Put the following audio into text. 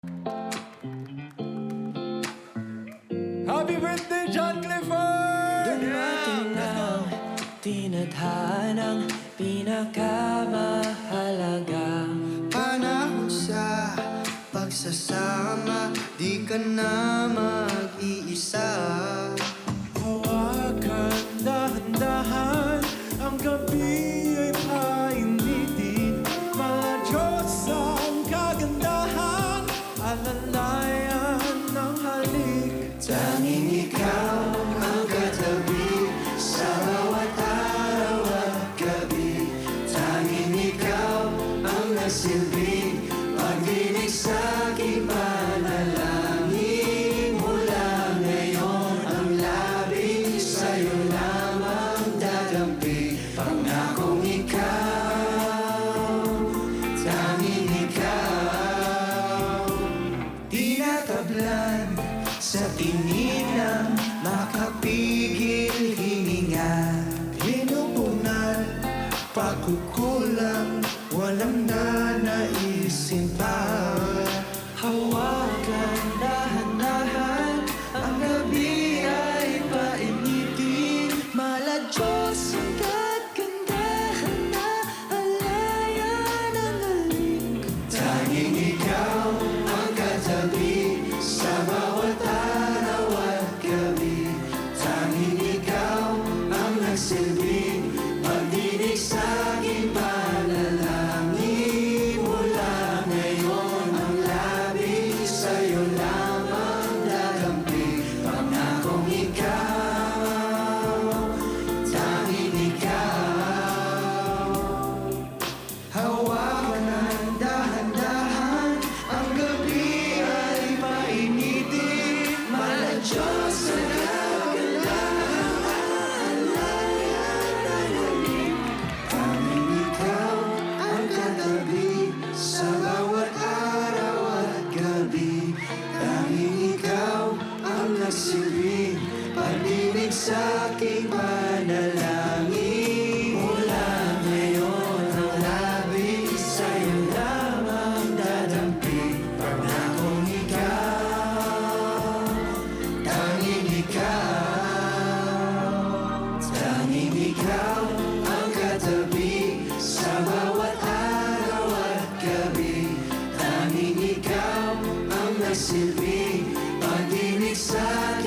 Happy birthday, John Clifford! Dumating na tinadhanang pinakamahalaga. Panahon sa pagsasama, di ka na mag-iisa. Hawakan dahan-dahan, ang gabi ay painitin. Mga Diyos ang kagandahan, alalayan ng halik. Tanging ikaw ang katabi sa bawat araw at gabi. Tanging ikaw ang nagsilbing pag-ibig sa aking panalangin. Mula ngayon ang labing sa'yo lamang dadampi. Pangakong ikaw, tanging ikaw, tinatablan sa tingin ng makapigil hininga. Pinupunan, pagkukulang, walang nanaisin pa. Hawakan dahan-dahan, ang gabi ay painitin. Mala Diyos ang kagandahan na alayan ang halik. Tanging ikaw ang katabi sa bawat araw at gabi. Tanging ikaw ang nagsilbing pag-ibig sa aking panalangin. Mula ngayon ang labing sa'yo lamang dadampi. Pangakong ikaw, tanging ikaw. Hawakan ng dahan-dahan, ang gabi ay painitin. Mala Diyos ang kagandahan, alalayan ng halik. Tanging ikaw ang katabi sa bawat araw at gabi. Tanging ikaw ang nagsilbing pag-ibig sa aking panalangin. Mula ngayon ang labing sa'yo lamang dadampi. Pangakong ikaw, tanging ikaw, tanging ikaw ang katabi sa bawat araw at gabi. Tanging ikaw ang nagsilbing pag-ibig sa